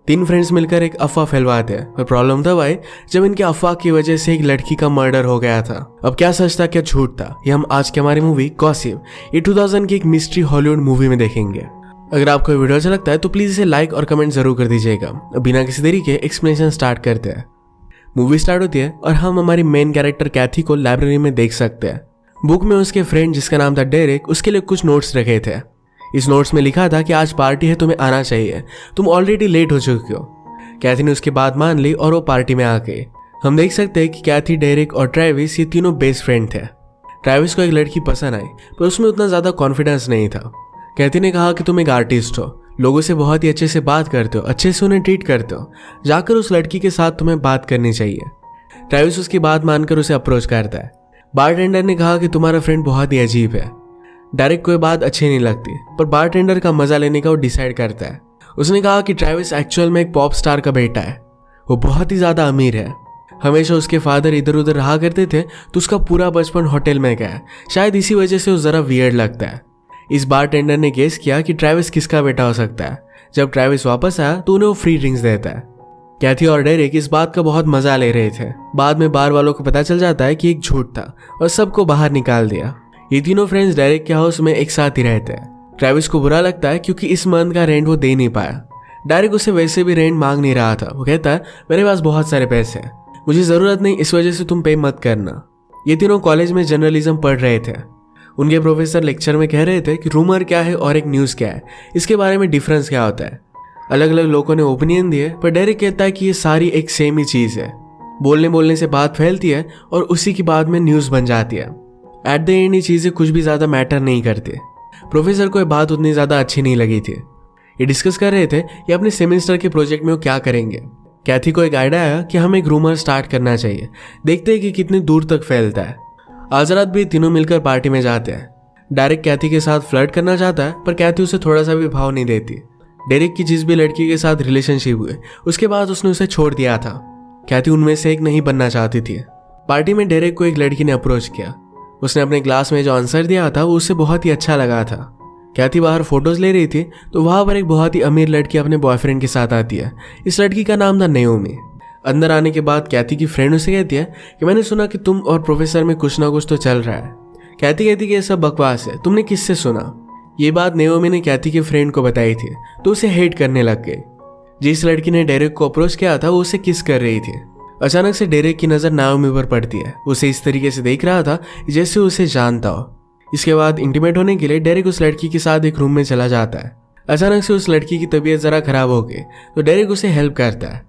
तीन फ्रेंड्स मिलकर एक अफवाह फैलवाते हैं, पर प्रॉब्लम तब आई जब इनके अफवाह की वजह से एक लड़की का मर्डर हो गया था। अब क्या सच था क्या झूठ था, ये हम आज की हमारी मूवी गॉसिप ये 2000 की एक मिस्ट्री हॉलीवुड मूवी में देखेंगे। अगर आपको ये वीडियो अच्छा लगता है तो प्लीज इसे लाइक और कमेंट जरूर कर दीजिएगा। बिना किसी देरी के एक्सप्लेनेशन स्टार्ट करते हैं। मूवी स्टार्ट होती है और हम हमारी मेन कैरेक्टर कैथी को लाइब्रेरी में देख सकते हैं। बुक में उसके फ्रेंड जिसका नाम था डेरेक उसके लिए कुछ नोट्स रखे थे। इस नोट्स में लिखा था कि आज पार्टी है, तुम्हें आना चाहिए, तुम ऑलरेडी लेट हो चुके हो। कैथी ने उसकी बात मान ली और वो पार्टी में आ गई। हम देख सकते हैं कि कैथी, डेरेक और ट्रेविस ये तीनों बेस्ट फ्रेंड थे। ट्रेविस को एक लड़की पसंद आई पर उसमें उतना ज़्यादा कॉन्फिडेंस नहीं था। कैथी ने कहा कि तुम एक आर्टिस्ट हो, लोगों से बहुत ही अच्छे से बात करते हो, अच्छे से उन्हें ट्रीट करते हो, जाकर उस लड़की के साथ तुम्हें बात करनी चाहिए। ट्रेविस उसकी बात मानकर उसे अप्रोच करता है। बारटेंडर ने कहा कि तुम्हारा फ्रेंड बहुत ही अजीब है। डायरेक्ट कोई बात अच्छी नहीं लगती, पर बारटेंडर का मजा लेने का वो डिसाइड करता है। उसने कहा कि ट्रेविस एक्चुअल में एक पॉप स्टार का बेटा है, वो बहुत ही ज़्यादा अमीर है। हमेशा उसके फादर इधर उधर रहा करते थे तो उसका पूरा बचपन होटल में गया, शायद इसी वजह से वो ज़रा वियर्ड लगता है। इस बारटेंडर ने गेस किया कि ट्रेविस किसका बेटा हो सकता है। जब ट्रेविस वापस आया तो उन्हें वो फ्री ड्रिंक्स देता है। कैथी और डेरेक इस बात का बहुत मजा ले रहे थे। बाद में बार वालों को पता चल जाता है कि एक झूठ था और सबको बाहर निकाल दिया। ये तीनों फ्रेंड्स डायरेक्ट के हाउस में एक साथ ही रहते हैं। ट्रेविस को बुरा लगता है क्योंकि इस मंथ का रेंट वो दे नहीं पाया। डायरेक्ट उसे वैसे भी रेंट मांग नहीं रहा था। वो कहता है मेरे पास बहुत सारे पैसे हैं, मुझे ज़रूरत नहीं, इस वजह से तुम पे मत करना। ये तीनों कॉलेज में जर्नलिज्म पढ़ रहे थे। उनके प्रोफेसर लेक्चर में कह रहे थे कि रूमर क्या है और एक न्यूज़ क्या है, इसके बारे में डिफरेंस क्या होता है। अलग अलग लोगों ने ओपिनियन दिए पर डायरेक्ट कहता है कि ये सारी एक सेम ही चीज़ है। बोलने बोलने से बात फैलती है और उसी की बाद में न्यूज़ बन जाती है। एट द एंड ये चीज़ें कुछ भी ज़्यादा मैटर नहीं करती। प्रोफेसर को ये बात उतनी ज़्यादा अच्छी नहीं लगी थी। ये डिस्कस कर रहे थे कि अपने सेमेस्टर के प्रोजेक्ट में वो क्या करेंगे। कैथी को एक आइडिया आया कि हमें एक रूमर स्टार्ट करना चाहिए, देखते हैं कि कितनी दूर तक फैलता है। आज रात भी तीनों मिलकर पार्टी में जाते हैं। डायरेक्ट कैथी के साथ फ्लर्ट करना चाहता है पर कैथी उसे थोड़ा सा भी भाव नहीं देती। डेरेक की जिस भी लड़की के साथ रिलेशनशिप हुए उसके बाद उसने उसे छोड़ दिया था। कैथी उनमें से एक नहीं बनना चाहती थी। पार्टी में डेरेक को एक लड़की ने अप्रोच किया। उसने अपने क्लास में जो आंसर दिया था वो उसे बहुत ही अच्छा लगा था। कैथी बाहर फोटोज ले रही थी तो वहाँ पर एक बहुत ही अमीर लड़की अपने बॉयफ्रेंड के साथ आती है। इस लड़की का नाम था नेओमी। अंदर आने के बाद कैथी की फ्रेंड उसे कहती है कि मैंने सुना कि तुम और प्रोफेसर में कुछ ना कुछ तो चल रहा है। कैथी कहती कि ये सब बकवास है, तुमने किससे सुना। ये बात नेओमी ने कैथी के फ्रेंड को बताई थी तो उसे हेट करने लग गए। जिस लड़की ने डेरेक को अप्रोच किया था वो उसे किस कर रही थी। अचानक से डेरेक की नज़र नाओमी पर पड़ती है। उसे इस तरीके से देख रहा था जैसे उसे जानता हो। इसके बाद इंटीमेट होने के लिए डेरेक उस लड़की के साथ एक रूम में चला जाता है। अचानक से उस लड़की की तबीयत ज़रा खराब हो गई तो डेरेक उसे हेल्प करता है।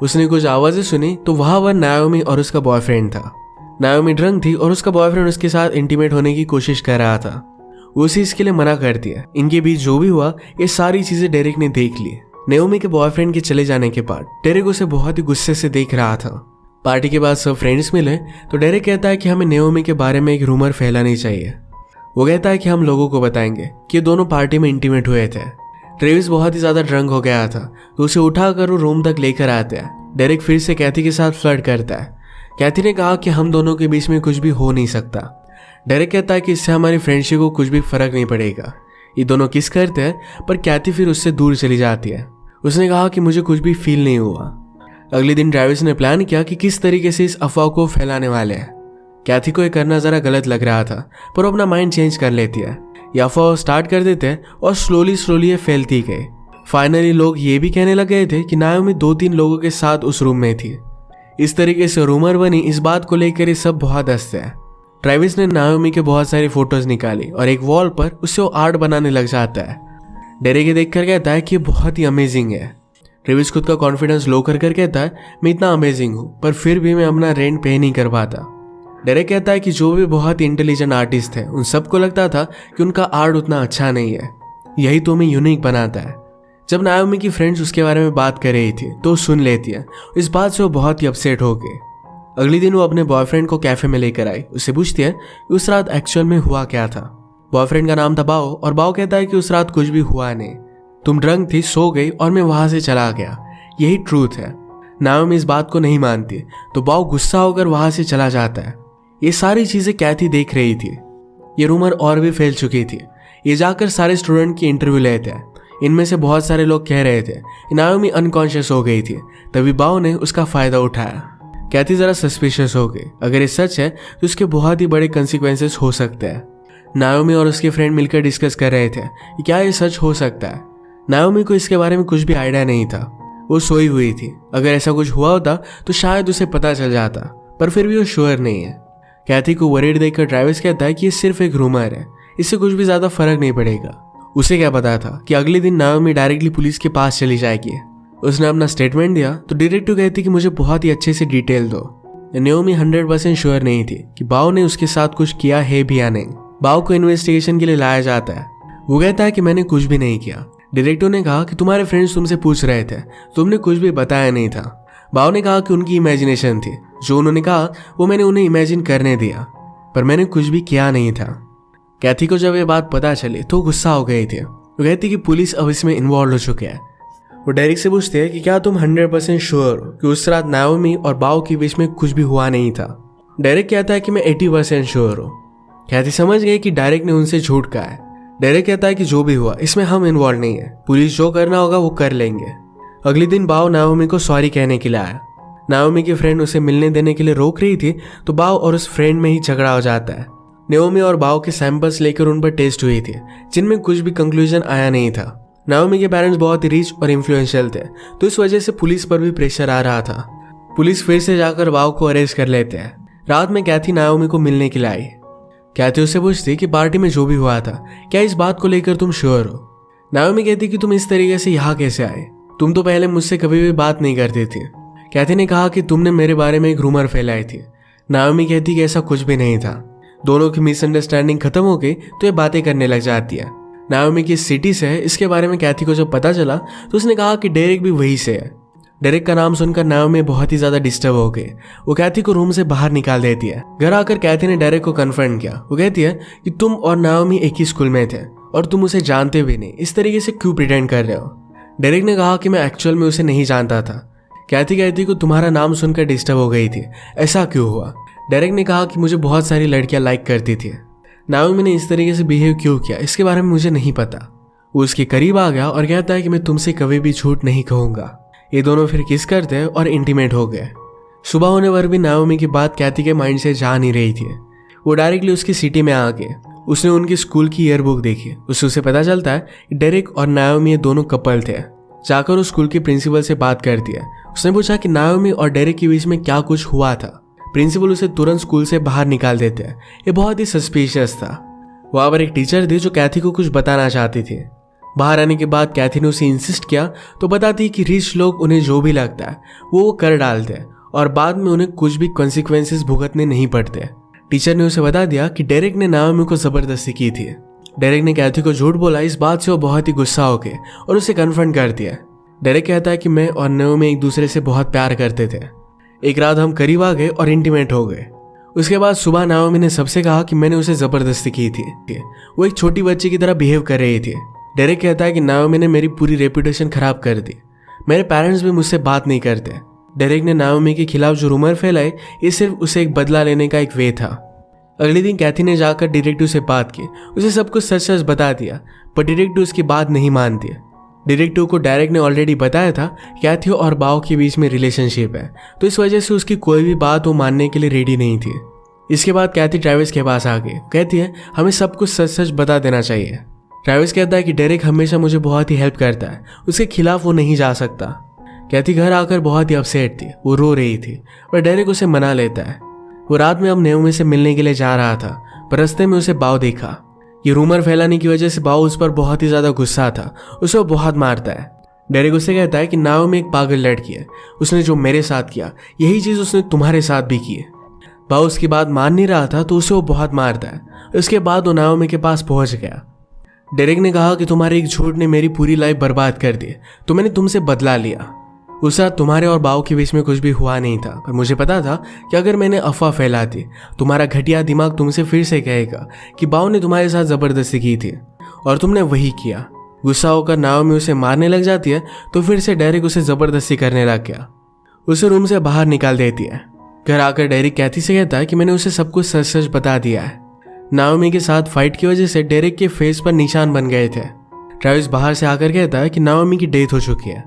उसने कुछ आवाज़ें सुनी तो वहाँ पर नाओमी और उसका बॉयफ्रेंड था। नाओमी ड्रंक थी और उसका बॉयफ्रेंड उसके साथ इंटीमेट होने की कोशिश कर रहा था। वो उसे इसके लिए मना करती है। इनके बीच जो भी हुआ ये सारी चीज़ें डेरेक ने देख ली। नेओमी के बॉयफ्रेंड के चले जाने के बाद डेरेक उसे बहुत ही गुस्से से देख रहा था। पार्टी के बाद सब फ्रेंड्स मिले तो डेरेक कहता है कि हमें नेओमी के बारे में एक रूमर फैलानी चाहिए। वो कहता है कि हम लोगों को बताएंगे कि दोनों पार्टी में इंटीमेट हुए थे। ट्रेविस बहुत ही ज़्यादा ड्रंक हो गया था तो उसे उठाकर वो रूम तक लेकर आते हैं। डेरेक फिर से कैथी के साथ फ्लर्ट करता है। कैथी ने कहा कि हम दोनों के बीच में कुछ भी हो नहीं सकता। डेरेक कहता है कि इससे हमारी फ्रेंडशिप को कुछ भी फर्क नहीं पड़ेगा। ये दोनों किस करते हैं पर कैथी फिर उससे दूर चली जाती है। उसने कहा कि मुझे कुछ भी फील नहीं हुआ। अगले दिन ट्रेविस ने प्लान किया कि किस तरीके से इस अफवाह को फैलाने वाले हैं। कैथी को ये करना ज़रा गलत लग रहा था पर वो अपना माइंड चेंज कर लेती है। ये अफवाह स्टार्ट कर देते हैं और स्लोली ये फैलती गई। फाइनली लोग ये भी कहने लग गए थे कि नाओमी 2-3 लोगों के साथ उस रूम में थी। इस तरीके से रूमर बनी। इस बात को लेकर ये सब बहुत हंसते हैं। ट्रेविस ने नाओमी के बहुत सारी फोटोज निकाली और एक वॉल पर उससे वो आर्ट बनाने लग जाता है। डेरेक ये देखकर कहता है कि ये बहुत ही अमेजिंग है। ट्रेविस खुद का कॉन्फिडेंस लो कर कहता है मैं इतना अमेजिंग हूँ पर फिर भी मैं अपना रेंट पे नहीं कर पाता। डेरेक कहता है कि जो भी बहुत ही इंटेलिजेंट आर्टिस्ट थे उन सबको लगता था कि उनका आर्ट उतना अच्छा नहीं है, यही तो हमें यूनिक बनाता है। जब नाओमी की फ्रेंड्स उसके बारे में बात कर रही थी तो सुन लेती है। इस बात से वो बहुत ही अपसेट हो गई। अगले दिन वो अपने बॉयफ्रेंड को कैफे में लेकर आई। उससे पूछती है कि उस रात एक्चुअल में हुआ क्या था। बॉयफ्रेंड का नाम था बाओ और बाओ कहता है कि उस रात कुछ भी हुआ नहीं, तुम ड्रंक थी, सो गई और मैं वहां से चला गया, यही ट्रूथ है। नाओमी इस बात को नहीं मानती तो बाओ गुस्सा होकर वहां से चला जाता है। ये सारी चीजें कैथी देख रही थी। ये रूमर और भी फैल चुकी थी। ये जाकर सारे स्टूडेंट की इंटरव्यू लेते हैं। इनमें से बहुत सारे लोग कह रहे थे नाओमी अनकॉन्शियस हो गई थी, तभी बाओ ने उसका फायदा उठाया। कैथी जरा सस्पिशियस हो गई। अगर ये सच है तो इसके बहुत ही बड़े कंसिक्वेंसेस हो सकते हैं। नाओमी और उसके फ्रेंड मिलकर डिस्कस कर रहे थे कि क्या ये सच हो सकता है। नाओमी को इसके बारे में कुछ भी आइडिया नहीं था, वो सोई हुई थी। अगर ऐसा कुछ हुआ होता तो शायद उसे पता चल जाता, पर फिर भी वो श्योर नहीं है। कैथी को वरीड देखकर ट्रैविस कहता है कि ये सिर्फ एक रूमर है, इससे कुछ भी ज्यादा फर्क नहीं पड़ेगा। उसे क्या पता था कि अगले दिन नाओमी डायरेक्टली पुलिस के पास चली जाएगी। उसने अपना स्टेटमेंट दिया तो डिटेक्टिव कहती कि मुझे बहुत ही अच्छे से डिटेल दो। नाओमी 100% श्योर नहीं थी कि बाओ ने उसके साथ कुछ किया है भी या नहीं। बाओ को इन्वेस्टिगेशन के लिए लाया जाता है। वो कहता है कि मैंने कुछ भी नहीं किया। डिटेक्टिव ने कहा कि तुम्हारे फ्रेंड्स तुमसे पूछ रहे थे, तुमने कुछ भी बताया नहीं था। बाओ ने कहा कि उनकी इमेजिनेशन थी, जो उन्होंने कहा वो मैंने उन्हें इमेजिन करने दिया, पर मैंने कुछ भी किया नहीं था। कैथी को जब ये बात पता चली तो गुस्सा हो गई थी। वो कहती कि पुलिस अब इसमें इन्वॉल्व हो चुके हैं। वो डेरिक से पूछते हैं कि क्या तुम 100% श्योर हो कि उस रात नाओमी और बाओ के बीच में कुछ भी हुआ नहीं था। डेरिक कहता है कि मैं 80% श्योर हूँ। कैथी समझ गई कि डेरिक ने उनसे झूठ कहा है। डेरिक कहता है कि जो भी हुआ इसमें हम इन्वॉल्व नहीं है, पुलिस जो करना होगा वो कर लेंगे। अगले दिन बाओ नाओमी को सॉरी कहने के लिए आया। नाओमी की फ्रेंड उसे मिलने देने के लिए रोक रही थी तो बाओ और उस फ्रेंड में ही झगड़ा हो जाता है। नाओमी और बाओ के सैंपल्स लेकर उन पर टेस्ट हुई थी, जिनमें कुछ भी कंक्लूजन आया नहीं था। नाओमी के पेरेंट्स बहुत ही रिच और इन्फ्लुएंशियल थे, तो इस वजह से पुलिस पर भी प्रेशर आ रहा था। पुलिस फिर से जाकर बाओ को अरेस्ट कर लेते हैं। रात में कैथी नाओमी को मिलने के लिए आई। कैथी उससे पूछती कि पार्टी में जो भी हुआ था क्या इस बात को लेकर तुम श्योर हो। नाओमी कहती कि तुम इस तरीके से यहाँ कैसे आए, तुम तो पहले मुझसे कभी भी बात नहीं करती थी। कैथी ने कहा कि तुमने मेरे बारे में एक रूमर फैलाई थी। नाओमी कहती कि ऐसा कुछ भी नहीं था। दोनों की मिसअंडरस्टैंडिंग खत्म हो गई तो ये बातें करने लग जाती है। नाओमी की सिटी से है, इसके बारे में कैथी को जब पता चला तो उसने कहा कि डेरिक भी वहीं से है। डेरिक का नाम सुनकर नाओमी बहुत ही ज्यादा डिस्टर्ब हो गई। वो कैथी को रूम से बाहर निकाल देती है। घर आकर कैथी ने डेरिक को कन्फ्रंट किया। वो कहती है कि तुम और नाओमी एक ही स्कूल में थे और तुम उसे जानते भी नहीं, इस तरीके से क्यों प्रिटेंड कर रहे हो। डेरिक ने कहा कि मैं एक्चुअल में उसे नहीं जानता था। कैथी कहती कि तुम्हारा नाम सुनकर डिस्टर्ब हो गई थी, ऐसा क्यों हुआ। डेरिक ने कहा कि मुझे बहुत सारी लड़कियां लाइक करती थी। नाओमी ने इस तरीके से बिहेव क्यों किया इसके बारे में मुझे नहीं पता। वो उसके करीब आ गया और कहता है कि मैं तुमसे कभी भी झूठ नहीं कहूंगा। ये दोनों फिर किस करते और इंटीमेट हो गए। सुबह होने पर भी नाओमी की बात कैथी के माइंड से जा नहीं रही थी। वो डायरेक्टली उसकी सिटी में आ गए। उसने उनकी स्कूल की ईयरबुक देखी। उसे पता चलता है कि डेरिक और नाओमी ये दोनों कपल थे। जाकर उस स्कूल के प्रिंसिपल से बात करती है। उसने पूछा कि नाओमी और डेरिक के बीच में क्या कुछ हुआ था। प्रिंसिपल उसे तुरंत स्कूल से बाहर निकाल देते हैं। ये बहुत ही सस्पिशियस था। वहां पर एक टीचर थी जो कैथी को कुछ बताना चाहती थी। बाहर आने के बाद कैथी ने उसे इंसिस्ट किया तो बताती कि रिच लोग उन्हें जो भी लगता है वो कर डालते हैं और बाद में उन्हें कुछ भी कॉन्सिक्वेंसेस भुगतने नहीं पड़ते। टीचर ने उसे बता दिया कि डेरिक ने नाओमी को जबरदस्ती की थी। डेरिक ने कैथी को झूठ बोला। इस बात से वो बहुत ही गुस्सा हो गए और उसे कन्फ्रंट कर दिया। डेरिक कहता है कि मैं और नाओमी एक दूसरे से बहुत प्यार करते थे। एक रात हम करीब आ गए और इंटीमेट हो गए। उसके बाद सुबह नाओमी ने सबसे कहा कि मैंने उसे जबरदस्ती की थी। वो एक छोटी बच्ची की तरह बिहेव कर रही थी। डेरिक कहता है कि नाओमी ने मेरी पूरी रेपुटेशन खराब कर दी। मेरे पेरेंट्स भी मुझसे बात नहीं करते। डेरिक ने नाओमी के खिलाफ जो रूमर फैलाए ये सिर्फ उसे एक बदला लेने का एक वे था। अगले दिन कैथी ने जाकर डिटेक्टिव से बात की। उसे सब कुछ सच सच बता दिया, पर डिटेक्टिव उसकी बात नहीं मानती। डिटेक्टिव को डेरिक ने ऑलरेडी बताया था कैथी और बाओ के बीच में रिलेशनशिप है, तो इस वजह से उसकी कोई भी बात वो मानने के लिए रेडी नहीं थी। इसके बाद कैथी ट्रैविस के पास आ गई। कहती है हमें सब कुछ सच सच बता देना चाहिए। ट्रैविस कहता है कि डेरिक हमेशा मुझे बहुत ही हेल्प करता है, उसके खिलाफ वो नहीं जा सकता। कैथी घर आकर बहुत ही अपसेट थी, वो रो रही थी, पर डेरिक उसे मना लेता है। वो रात में अब नाओमी से मिलने के लिए जा रहा था, पर रास्ते में उसे बाओ देखा। ये रूमर फैलाने की वजह से बाओ उस पर बहुत ही ज्यादा गुस्सा था, उसे वो बहुत मारता है। डेरिक उसे कहता है कि नाओमी एक पागल लड़की है, उसने जो मेरे साथ किया यही चीज उसने तुम्हारे साथ भी की है। बाओ उसकी बात मान नहीं रहा था तो उसे वो बहुत मारता है। उसके बाद वो नाओमी के पास पहुंच गया। डेरिक ने कहा कि तुम्हारे एक झूठ ने मेरी पूरी लाइफ बर्बाद कर दी, तो मैंने तुमसे बदला लिया। उस रात तुम्हारे और बाओ के बीच में कुछ भी हुआ नहीं था, पर मुझे पता था कि अगर मैंने अफवाह फैलाती तुम्हारा घटिया दिमाग तुमसे फिर से कहेगा कि बाओ ने तुम्हारे साथ जबरदस्ती की थी और तुमने वही किया। गुस्सा होकर नाओमी उसे मारने लग जाती है तो फिर से डेरिक उसे जबरदस्ती करने लग गया। उसे रूम से बाहर निकाल देती है। घर आकर डेरिक कैथी से कहता है कि मैंने उसे सब कुछ सच सच बता दिया है। नाओमी के साथ फाइट की वजह से डेरिक के फेस पर निशान बन गए थे। ट्रेविस बाहर से आकर कहता है कि नाओमी की डेथ हो चुकी है।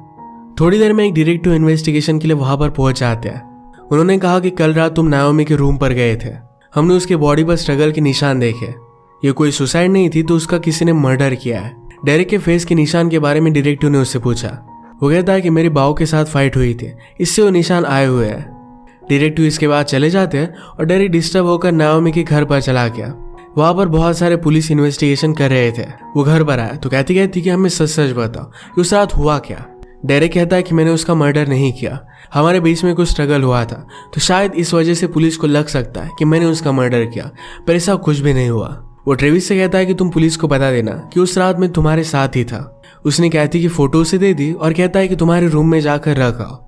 थोड़ी देर में एक डिटेक्टिव इन्वेस्टिगेशन के लिए वहां पर पहुंच जाते हैं। उन्होंने कहा कि कल रात तुम नाओमी के रूम पर गए थे, हमने उसके बॉडी पर स्ट्रगल के निशान देखे। ये कोई सुसाइड नहीं थी तो उसका किसी ने मर्डर किया है। डेरेक के फेस के निशान के बारे में डिटेक्टिव ने उससे पूछा। वो कहता है कि मेरे बाव के साथ फाइट हुई थी, इससे वो निशान आए हुए हैं। डिटेक्टिव इसके बाद चले जाते हैं और डेरेक डिस्टर्ब होकर नाओमी के घर पर चला गया। वहां पर बहुत सारे पुलिस इन्वेस्टिगेशन कर रहे थे। वो घर पर आया तो कहती कि हमें सच सच बताओ कि उस रात हुआ क्या। डेरेक कहता है कि मैंने उसका मर्डर नहीं किया, हमारे बीच में कुछ स्ट्रगल हुआ था, तो शायद इस वजह से पुलिस को लग सकता है कि मैंने उसका मर्डर किया, पर ऐसा कुछ भी नहीं हुआ। वो ट्रेविस से कहता है कि तुम पुलिस को बता देना कि उस रात में तुम्हारे साथ ही था। उसने कहती कि फोटो उसे दे दी और कहता है कि तुम्हारे रूम में जाकर रख आओ।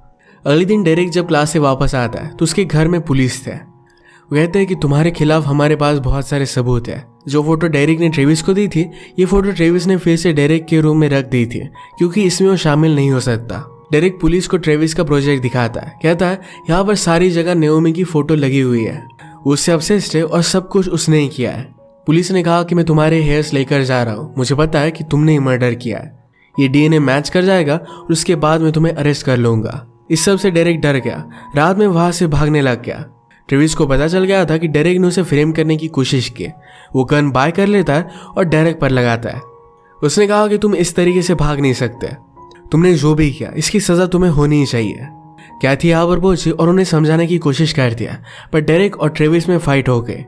अगले दिन डेरेक जब क्लास से वापस आता है तो उसके घर में पुलिस थे। वो कहते हैं कि तुम्हारे खिलाफ हमारे पास बहुत सारे सबूत है। जो फोटो डेरेक ने ट्रेविस को दी थी, ये फोटो ट्रेविस ने फिर से डेरेक के रूम में रख दी थी क्योंकि इसमें वो शामिल नहीं हो सकता। डेरेक पुलिस को ट्रेविस का प्रोजेक्ट दिखाता है, कहता है यहाँ पर सारी जगह नाओमी की फोटो लगी हुई है, उससे ऑब्सेस्ड है और सब कुछ उसने ही किया है। पुलिस ने कहा कि मैं तुम्हारे हेयर्स लेकर जा रहा हूँ, मुझे पता है कि तुमने ही मर्डर किया है, ये डीएनए मैच कर जाएगा और उसके बाद मैं तुम्हें अरेस्ट कर लूंगा। इस सब से डेरेक डर गया, रात में वहां से भागने लग गया। ट्रेविस को पता चल गया था कि डेरेक ने उसे फ्रेम करने की कोशिश की। वो गन बाय कर लेता है और डेरेक पर लगाता है। उसने कहा कि तुम इस तरीके से भाग नहीं सकते, तुमने जो भी किया इसकी सजा तुम्हें होनी ही चाहिए। कैथी यहाँ पर पहुंची और उन्हें समझाने की कोशिश कर दिया, पर डेरेक और ट्रेविस में फाइट हो गई।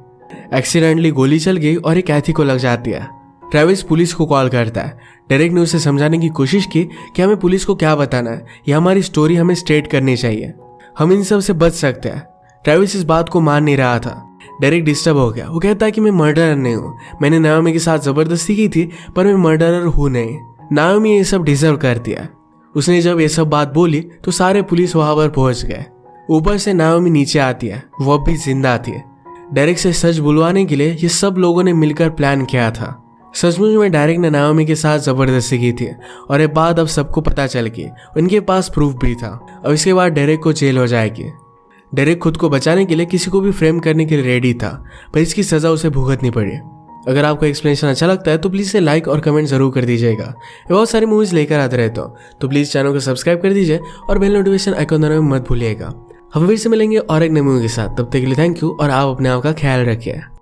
एक्सीडेंटली गोली चल गई और ये कैथी को लग जाती है। ट्रेविस पुलिस को कॉल करता है। डेरेक ने उसे समझाने की कोशिश की कि हमें पुलिस को क्या बताना है, ये हमारी स्टोरी हमें स्ट्रेट करनी चाहिए, हम इन सब से बच सकते हैं। ट्रेविस इस बात को मान नहीं रहा था। डेरेक डिस्टर्ब हो गया। वो कहता है कि मैं मर्डरर नहीं हूँ, मैंने नाओमी के साथ जबरदस्ती की थी, पर मैं मर्डरर हूँ नहीं। नाओमी ये सब डिजर्व करती है। उसने जब ये सब बात बोली तो सारे पुलिस वहां पर पहुंच गए। ऊपर से नाओमी नीचे आती है, वो अब भी जिंदा थी। डेरेक से सच बुलवाने के लिए ये सब लोगों ने मिलकर प्लान किया था। सचमुच में डेरेक ने नाओमी के साथ जबरदस्ती की थी और ये बात अब सबको पता चल गई। उनके पास प्रूफ भी था। अब इसके बाद डेरेक को जेल हो जाएगी। डेरेक खुद को बचाने के लिए किसी को भी फ्रेम करने के लिए रेडी था, पर इसकी सजा उसे भुगतनी पड़ी। अगर आपको एक्सप्लेनेशन अच्छा लगता है तो प्लीज़ इसे लाइक और कमेंट जरूर कर दीजिएगा। बहुत सारी मूवीज लेकर आते रहता हूँ, तो प्लीज़ चैनल को सब्सक्राइब कर दीजिए और बेल नोटिफिकेशन आइकॉन दबाना मत भूलिएगा। हम फिर से मिलेंगे और एक नई मूवी के साथ। तब तक के लिए थैंक यू और आप अपने आप का ख्याल रखिए।